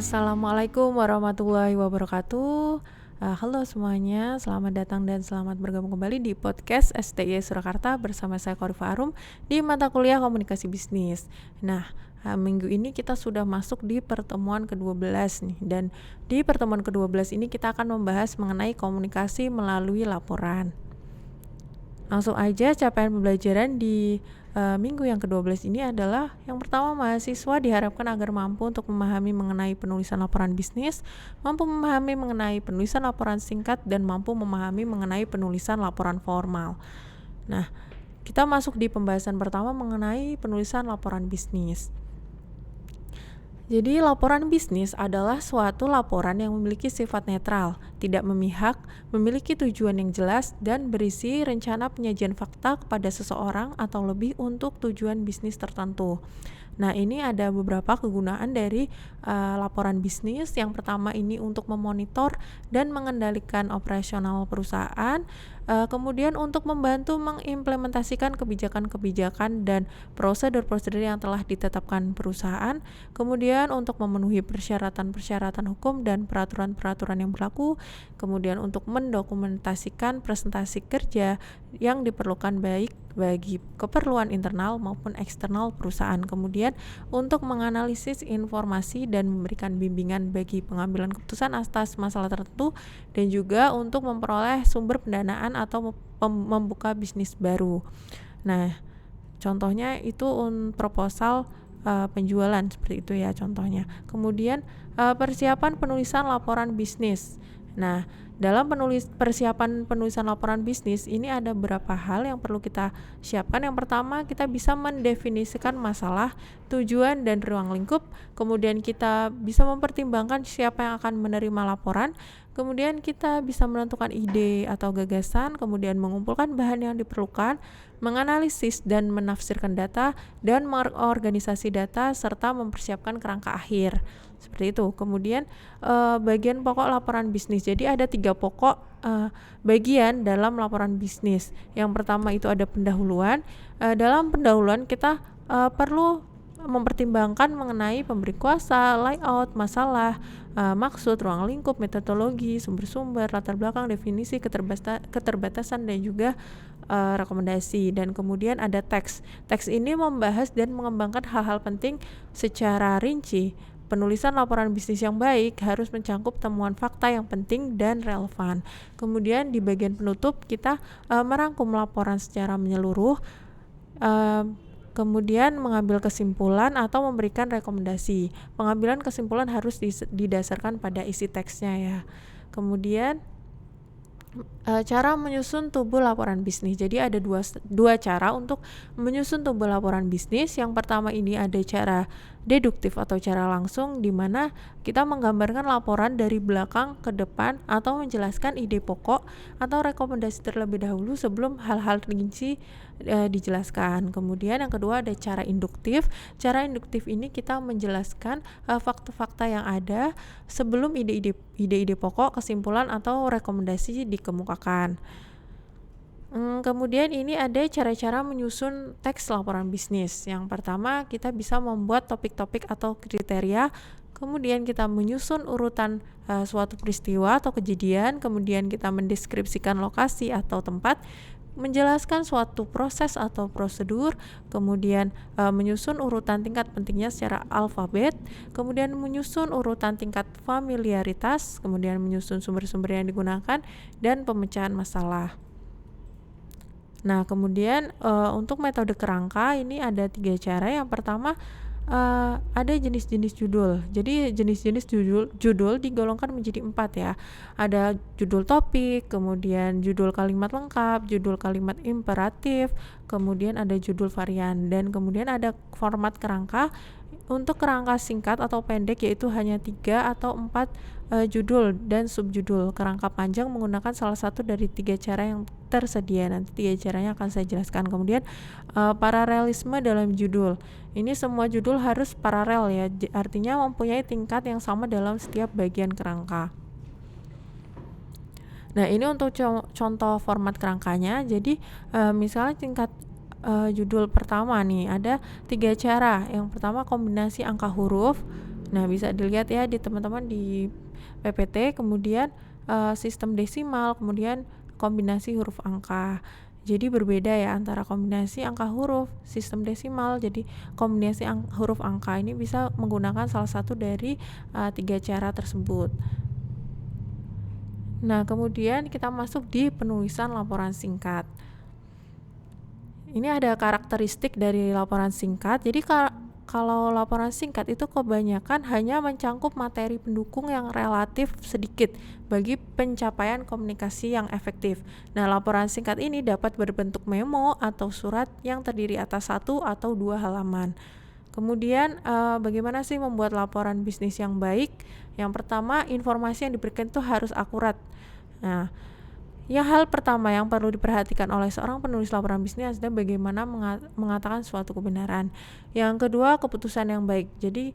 Assalamualaikum warahmatullahi wabarakatuh. Halo semuanya, selamat datang dan selamat bergabung kembali di podcast STI Surakarta bersama saya Khorifa Arum di mata kuliah Komunikasi Bisnis. Nah, minggu ini kita sudah masuk di pertemuan ke-12 nih, dan di pertemuan ke-12 ini kita akan membahas mengenai komunikasi melalui laporan. Langsung aja, capaian pembelajaran di minggu yang ke-12 ini adalah yang pertama, mahasiswa diharapkan agar mampu untuk memahami mengenai penulisan laporan bisnis, mampu memahami mengenai penulisan laporan singkat, dan mampu memahami mengenai penulisan laporan formal. Nah, kita masuk di pembahasan pertama mengenai penulisan laporan bisnis. Jadi, laporan bisnis adalah suatu laporan yang memiliki sifat netral, tidak memihak, memiliki tujuan yang jelas, dan berisi rencana penyajian fakta kepada seseorang atau lebih untuk tujuan bisnis tertentu. Nah, ini ada beberapa kegunaan dari laporan bisnis. Yang pertama ini untuk memonitor dan mengendalikan operasional perusahaan, kemudian untuk membantu mengimplementasikan kebijakan-kebijakan dan prosedur-prosedur yang telah ditetapkan perusahaan, kemudian untuk memenuhi persyaratan-persyaratan hukum dan peraturan-peraturan yang berlaku, kemudian untuk mendokumentasikan presentasi kerja yang diperlukan baik bagi keperluan internal maupun eksternal perusahaan, kemudian untuk menganalisis informasi dan memberikan bimbingan bagi pengambilan keputusan atas masalah tertentu, dan juga untuk memperoleh sumber pendanaan atau membuka bisnis baru. Nah, contohnya itu proposal penjualan, seperti itu ya contohnya. Kemudian persiapan penulisan laporan bisnis. Nah, dalam persiapan penulisan laporan bisnis ini ada beberapa hal yang perlu kita siapkan. Yang pertama, kita bisa mendefinisikan masalah, tujuan, dan ruang lingkup. Kemudian kita bisa mempertimbangkan siapa yang akan menerima laporan. Kemudian kita bisa menentukan ide atau gagasan, kemudian mengumpulkan bahan yang diperlukan, menganalisis dan menafsirkan data, dan mengorganisasi data, serta mempersiapkan kerangka akhir. Seperti itu. Kemudian bagian pokok laporan bisnis. Jadi ada 3 pokok bagian dalam laporan bisnis. Yang pertama itu ada pendahuluan. Dalam pendahuluan kita perlu mempertimbangkan mengenai pemberi kuasa, layout, masalah, maksud, ruang lingkup, metodologi, sumber-sumber, latar belakang, definisi, keterbatasan, dan juga rekomendasi. Dan kemudian ada teks. Teks ini membahas dan mengembangkan hal-hal penting secara rinci. Penulisan laporan bisnis yang baik harus mencakup temuan fakta yang penting dan relevan. Kemudian di bagian penutup kita merangkum laporan secara menyeluruh, kemudian mengambil kesimpulan atau memberikan rekomendasi. Pengambilan kesimpulan harus didasarkan pada isi teksnya ya. Kemudian cara menyusun tubuh laporan bisnis. Jadi ada dua cara untuk menyusun tubuh laporan bisnis. Yang pertama ini ada cara deduktif atau cara langsung, di mana kita menggambarkan laporan dari belakang ke depan atau menjelaskan ide pokok atau rekomendasi terlebih dahulu sebelum hal-hal rinci dijelaskan. Kemudian yang kedua ada cara induktif. Cara induktif ini kita menjelaskan fakta-fakta yang ada sebelum ide-ide pokok, kesimpulan atau rekomendasi dikemukakan. Kemudian ini ada cara-cara menyusun teks laporan bisnis. Yang pertama, kita bisa membuat topik-topik atau kriteria, kemudian kita menyusun urutan suatu peristiwa atau kejadian, kemudian kita mendeskripsikan lokasi atau tempat, menjelaskan suatu proses atau prosedur, kemudian menyusun urutan tingkat pentingnya secara alfabet, kemudian menyusun urutan tingkat familiaritas, kemudian menyusun sumber-sumber yang digunakan, dan pemecahan masalah. Nah, kemudian untuk metode kerangka ini ada 3 cara. Yang pertama, ada jenis-jenis judul. Jadi jenis-jenis judul digolongkan menjadi 4 ya. Ada judul topik, kemudian judul kalimat lengkap, judul kalimat imperatif, kemudian ada judul varian, dan kemudian ada format kerangka. Untuk kerangka singkat atau pendek yaitu hanya 3 atau 4 judul dan subjudul. Kerangka panjang menggunakan salah satu dari 3 cara yang tersedia. Nanti 3 caranya akan saya jelaskan. Kemudian paralelisme dalam judul. Ini semua judul harus paralel ya, artinya mempunyai tingkat yang sama dalam setiap bagian kerangka. Nah, ini untuk contoh format kerangkanya. Jadi misalnya tingkat judul pertama nih ada 3 cara. Yang pertama kombinasi angka huruf, Nah, bisa dilihat ya di teman-teman di PPT, kemudian sistem desimal, kemudian kombinasi huruf angka. Jadi berbeda ya antara kombinasi angka huruf, sistem desimal. Jadi kombinasi huruf angka ini bisa menggunakan salah satu dari 3 cara tersebut. Nah, kemudian kita masuk di penulisan laporan singkat. Ini ada karakteristik dari laporan singkat. Jadi kalau laporan singkat itu kebanyakan hanya mencangkup materi pendukung yang relatif sedikit bagi pencapaian komunikasi yang efektif. Nah, laporan singkat ini dapat berbentuk memo atau surat yang terdiri atas 1 atau 2 halaman. Kemudian bagaimana sih membuat laporan bisnis yang baik? Yang pertama, informasi yang diberikan itu harus akurat. Nah, hal pertama yang perlu diperhatikan oleh seorang penulis laporan bisnis adalah bagaimana mengatakan suatu kebenaran. Yang kedua, keputusan yang baik. Jadi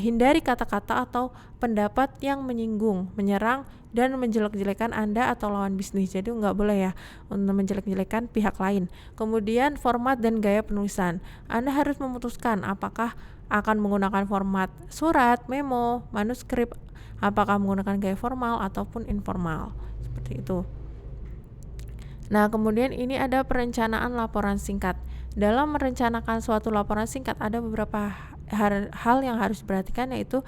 hindari kata-kata atau pendapat yang menyinggung, menyerang, dan menjelek-jelekan Anda atau lawan bisnis. Jadi nggak boleh ya untuk menjelek-jelekan pihak lain. Kemudian format dan gaya penulisan. Anda harus memutuskan apakah akan menggunakan format surat, memo, manuskrip, apakah menggunakan gaya formal ataupun informal. Seperti itu. Nah, kemudian ini ada perencanaan laporan singkat. Dalam merencanakan suatu laporan singkat ada beberapa hal yang harus diperhatikan, yaitu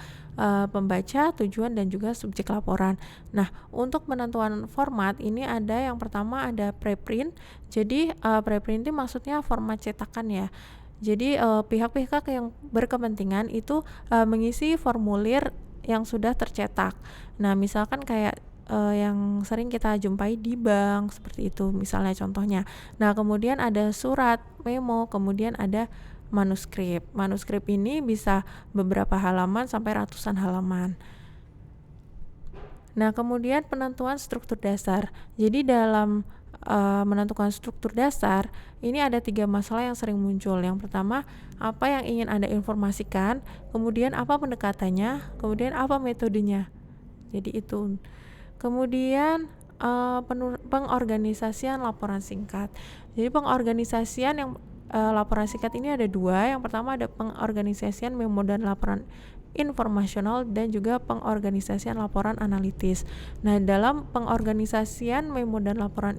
pembaca, tujuan, dan juga subjek laporan. Nah, untuk penentuan format ini ada yang pertama ada preprint. Jadi preprint itu maksudnya format cetakan ya. Jadi pihak-pihak yang berkepentingan itu mengisi formulir yang sudah tercetak. Nah, misalkan kayak yang sering kita jumpai di bank seperti itu misalnya contohnya. Nah, kemudian ada surat, memo, kemudian ada manuskrip. Manuskrip ini bisa beberapa halaman sampai ratusan halaman. Nah, kemudian penentuan struktur dasar. Jadi dalam menentukan struktur dasar, ini ada 3 masalah yang sering muncul. Yang pertama, apa yang ingin Anda informasikan, kemudian apa pendekatannya, kemudian apa metodenya. Jadi itu. Kemudian pengorganisasian laporan singkat. Jadi pengorganisasian yang laporan singkat ini ada 2. Yang pertama ada pengorganisasian memo dan laporan informasional dan juga pengorganisasian laporan analitis. Nah, dalam pengorganisasian memo dan laporan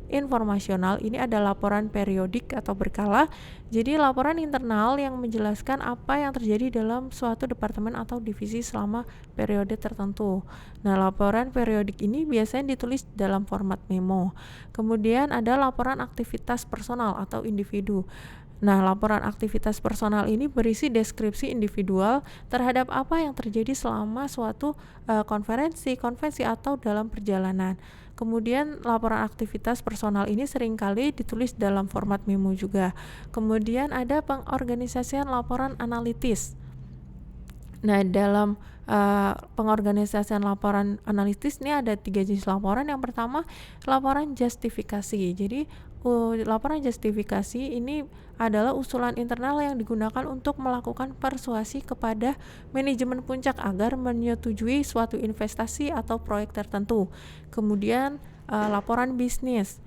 informasional ini ada laporan periodik atau berkala. Jadi laporan internal yang menjelaskan apa yang terjadi dalam suatu departemen atau divisi selama periode tertentu. Nah, laporan periodik ini biasanya ditulis dalam format memo. Kemudian ada laporan aktivitas personal atau individu. Nah, laporan aktivitas personal ini berisi deskripsi individual terhadap apa yang terjadi selama suatu konvensi atau dalam perjalanan. Kemudian laporan aktivitas personal ini seringkali ditulis dalam format memo juga. Kemudian ada pengorganisasian laporan analitis. Nah, dalam pengorganisasian laporan analitis ini ada 3 jenis laporan. Yang pertama, laporan justifikasi. Jadi laporan justifikasi ini adalah usulan internal yang digunakan untuk melakukan persuasi kepada manajemen puncak agar menyetujui suatu investasi atau proyek tertentu. Kemudian laporan bisnis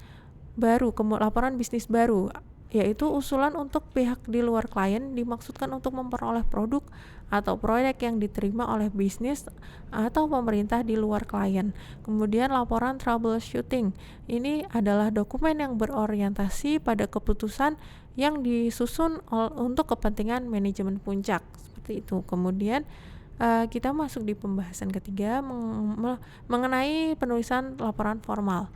baru, yaitu usulan untuk pihak di luar klien dimaksudkan untuk memperoleh produk atau proyek yang diterima oleh bisnis atau pemerintah di luar klien. Kemudian laporan troubleshooting. Ini adalah dokumen yang berorientasi pada keputusan yang disusun untuk kepentingan manajemen puncak. Seperti itu. Kemudian kita masuk di pembahasan ketiga mengenai penulisan laporan formal.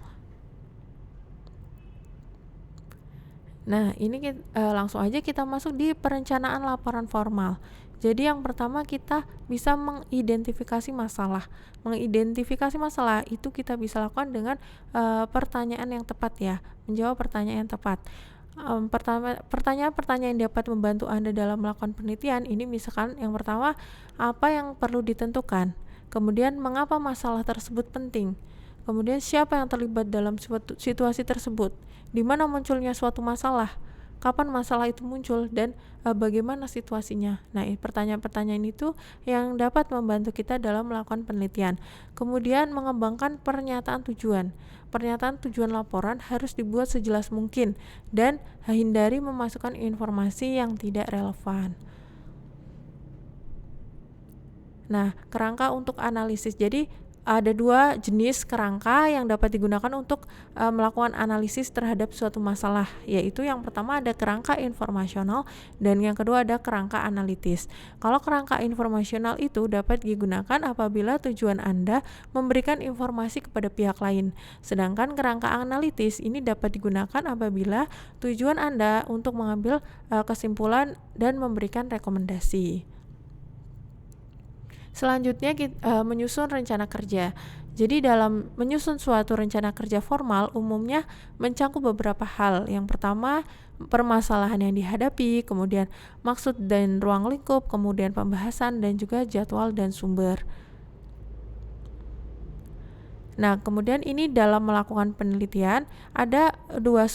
Nah, ini langsung aja kita masuk di perencanaan laporan formal. Jadi yang pertama kita bisa mengidentifikasi masalah. Mengidentifikasi masalah itu kita bisa lakukan dengan pertanyaan yang tepat ya, menjawab pertanyaan yang tepat. Pertanyaan-pertanyaan yang dapat membantu Anda dalam melakukan penelitian ini misalkan yang pertama, apa yang perlu ditentukan? Kemudian mengapa masalah tersebut penting? Kemudian siapa yang terlibat dalam situasi tersebut? Di mana munculnya suatu masalah? Kapan masalah itu muncul dan bagaimana situasinya? Nah, pertanyaan-pertanyaan itu yang dapat membantu kita dalam melakukan penelitian. Kemudian mengembangkan pernyataan tujuan. Pernyataan tujuan laporan harus dibuat sejelas mungkin dan hindari memasukkan informasi yang tidak relevan. Nah, kerangka untuk analisis. Jadi ada 2 jenis kerangka yang dapat digunakan untuk melakukan analisis terhadap suatu masalah, yaitu yang pertama ada kerangka informasional dan yang kedua ada kerangka analitis. Kalau kerangka informasional itu dapat digunakan apabila tujuan Anda memberikan informasi kepada pihak lain. Sedangkan kerangka analitis ini dapat digunakan apabila tujuan Anda untuk mengambil kesimpulan dan memberikan rekomendasi. Selanjutnya menyusun rencana kerja. Jadi dalam menyusun suatu rencana kerja formal umumnya mencakup beberapa hal. Yang pertama, permasalahan yang dihadapi, kemudian maksud dan ruang lingkup, kemudian pembahasan dan juga jadwal dan sumber. Nah, kemudian ini dalam melakukan penelitian ada dua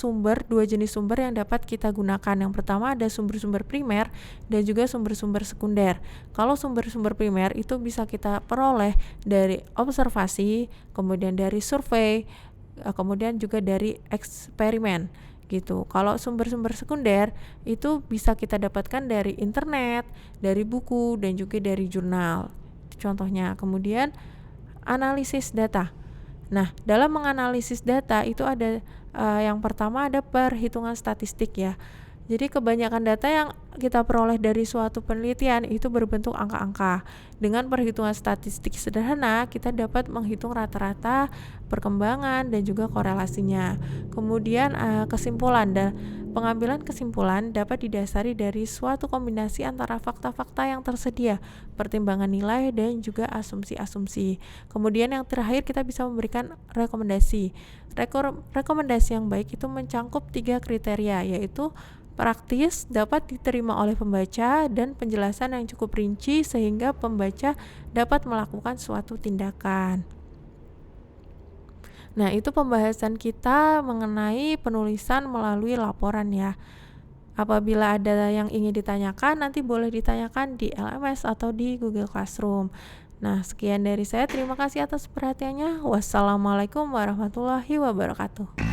jenis sumber yang dapat kita gunakan. Yang pertama ada sumber-sumber primer dan juga sumber-sumber sekunder. Kalau sumber-sumber primer itu bisa kita peroleh dari observasi, kemudian dari survei, kemudian juga dari eksperimen gitu. Kalau sumber-sumber sekunder itu bisa kita dapatkan dari internet, dari buku dan juga dari jurnal. Contohnya, kemudian analisis data. Nah, dalam menganalisis data itu ada yang pertama ada perhitungan statistik ya. Jadi kebanyakan data yang kita peroleh dari suatu penelitian itu berbentuk angka-angka. Dengan perhitungan statistik sederhana, kita dapat menghitung rata-rata, perkembangan, dan juga korelasinya. Kemudian kesimpulan dan pengambilan kesimpulan dapat didasari dari suatu kombinasi antara fakta-fakta yang tersedia, pertimbangan nilai, dan juga asumsi-asumsi. Kemudian yang terakhir kita bisa memberikan rekomendasi. Rekomendasi yang baik itu mencakup 3 kriteria, yaitu praktis, dapat diterima oleh pembaca, dan penjelasan yang cukup rinci sehingga pembaca dapat melakukan suatu tindakan. Nah, itu pembahasan kita mengenai penulisan melalui laporan ya. Apabila ada yang ingin ditanyakan, nanti boleh ditanyakan di LMS atau di Google Classroom. Nah, sekian dari saya. Terima kasih atas perhatiannya. Wassalamualaikum warahmatullahi wabarakatuh.